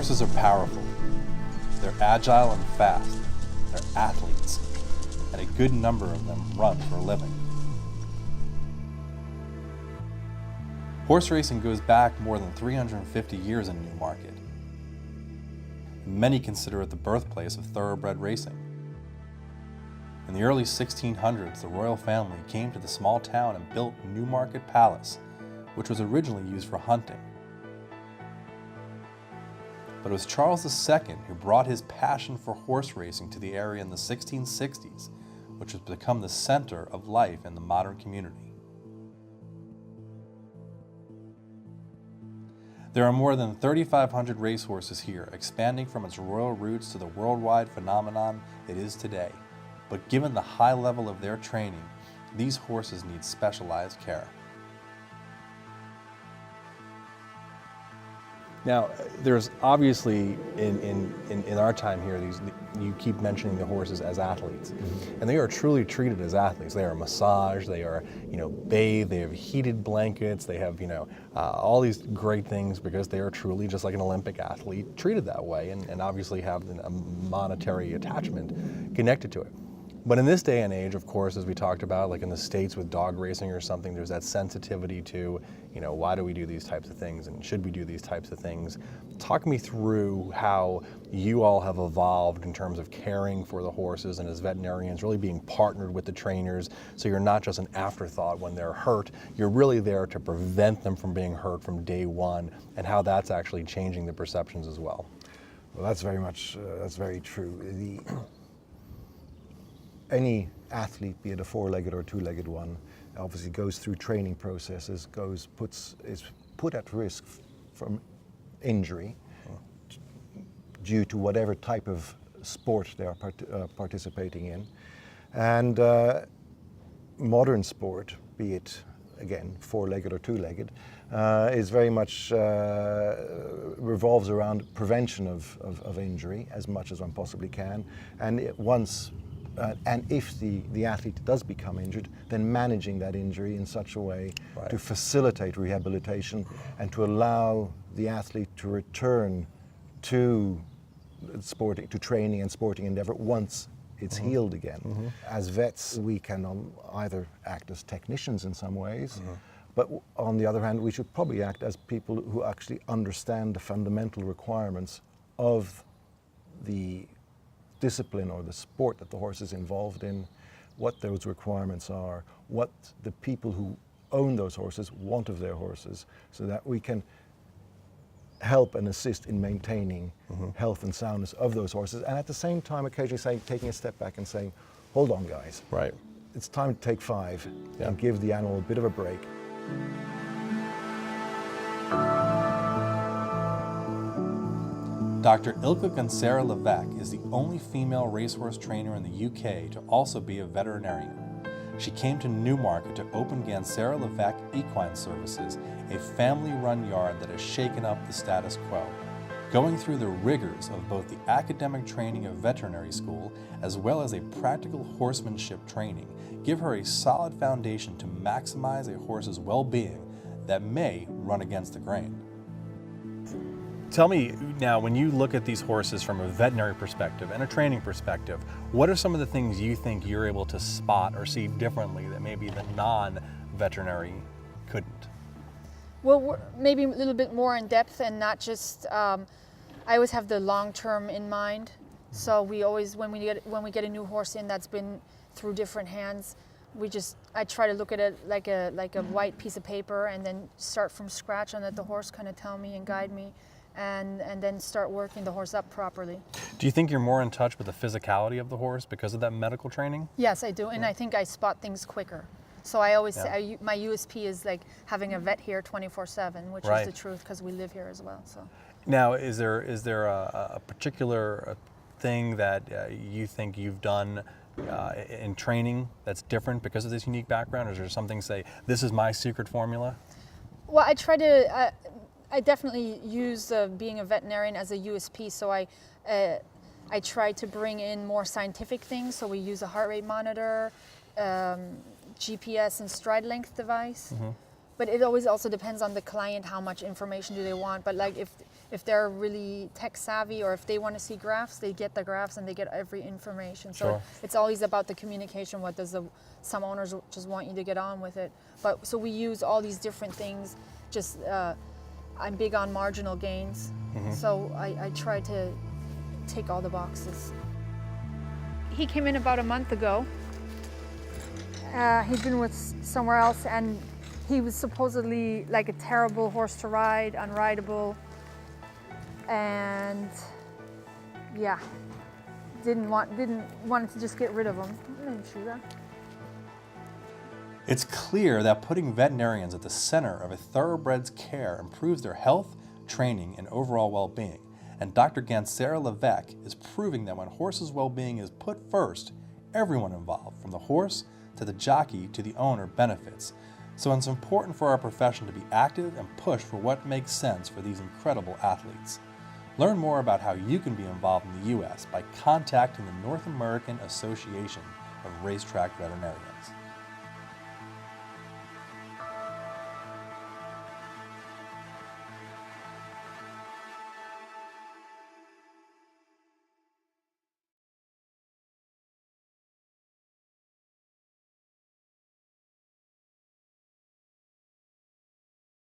Horses are powerful. They're agile and fast. They're athletes. And a good number of them run for a living. Horse racing goes back more than 350 years in Newmarket. Many consider it the birthplace of thoroughbred racing. In the early 1600s, the royal family came to the small town and built Newmarket Palace, which was originally used for hunting. But it was Charles II who brought his passion for horse racing to the area in the 1660s, which has become the center of life in the modern community. There are more than 3,500 racehorses here, expanding from its royal roots to the worldwide phenomenon it is today. But given the high level of their training, these horses need specialized care. Now, there's obviously, in our time here, you keep mentioning the horses as athletes. Mm-hmm. And they are truly treated as athletes. They are massaged, they are, bathed, they have heated blankets, they have, all these great things because they are truly just like an Olympic athlete, treated that way, and obviously have a monetary attachment connected to it. But in this day and age, of course, as we talked about, like in the States with dog racing or something, there's that sensitivity to, why do we do these types of things and should we do these types of things? Talk me through how you all have evolved in terms of caring for the horses and as veterinarians, really being partnered with the trainers, so you're not just an afterthought when they're hurt, you're really there to prevent them from being hurt from day one, and how that's actually changing the perceptions as well. Well, that's very true. Any athlete, be it a four-legged or two-legged one, obviously goes through training processes, is put at risk from injury due to whatever type of sport they are participating in. And modern sport, be it, again, four-legged or two-legged, is very much revolves around prevention of injury as much as one possibly can. And if the athlete does become injured, then managing that injury in such a way to facilitate rehabilitation and to allow the athlete to return to training and sporting endeavor once it's healed again. Mm-hmm. As vets, we can either act as technicians in some ways, but on the other hand, we should probably act as people who actually understand the fundamental requirements of the discipline or the sport that the horse is involved in, what those requirements are, what the people who own those horses want of their horses, so that we can help and assist in maintaining health and soundness of those horses, and at the same time occasionally taking a step back and saying, hold on guys, it's time to take five and give the animal a bit of a break. Dr. Ilka Gansera-Lévêque is the only female racehorse trainer in the UK to also be a veterinarian. She came to Newmarket to open Gansera-Lévêque Equine Services, a family-run yard that has shaken up the status quo. Going through the rigors of both the academic training of veterinary school as well as a practical horsemanship training give her a solid foundation to maximize a horse's well-being that may run against the grain. Tell me now, when you look at these horses from a veterinary perspective and a training perspective, what are some of the things you think you're able to spot or see differently that maybe the non-veterinary couldn't? Well, maybe a little bit more in depth and not just, I always have the long term in mind. So we always, when we get a new horse in that's been through different hands, I try to look at it like a white piece of paper and then start from scratch and let the horse kind of tell me and guide me. And then start working the horse up properly. Do you think you're more in touch with the physicality of the horse because of that medical training? Yes, I do, and I think I spot things quicker. So I always say, my USP is like having a vet here 24/7, which is the truth because we live here as well. So. Now, is there a particular thing that you think you've done in training that's different because of this unique background, or is there something say, this is my secret formula? Well, I try to. I definitely use being a veterinarian as a USP, so I try to bring in more scientific things. So we use a heart rate monitor, GPS and stride length device. But it always also depends on the client, how much information do they want. But like if they're really tech savvy, or if they want to see graphs, they get the graphs and they get every information. So Sure. it's always about the communication. What does some owners just want you to get on with it. But so we use all these different things. Just I'm big on marginal gains. So I try to tick all the boxes. He came in about a month ago. He'd been with somewhere else, and he was supposedly like a terrible horse to ride, unrideable, and yeah, wanted to just get rid of him. It's clear that putting veterinarians at the center of a thoroughbred's care improves their health, training, and overall well-being. And Dr. Gansera-Lévêque is proving that when horses' well-being is put first, everyone involved, from the horse to the jockey to the owner, benefits. So it's important for our profession to be active and push for what makes sense for these incredible athletes. Learn more about how you can be involved in the U.S. by contacting the North American Association of Racetrack Veterinarians.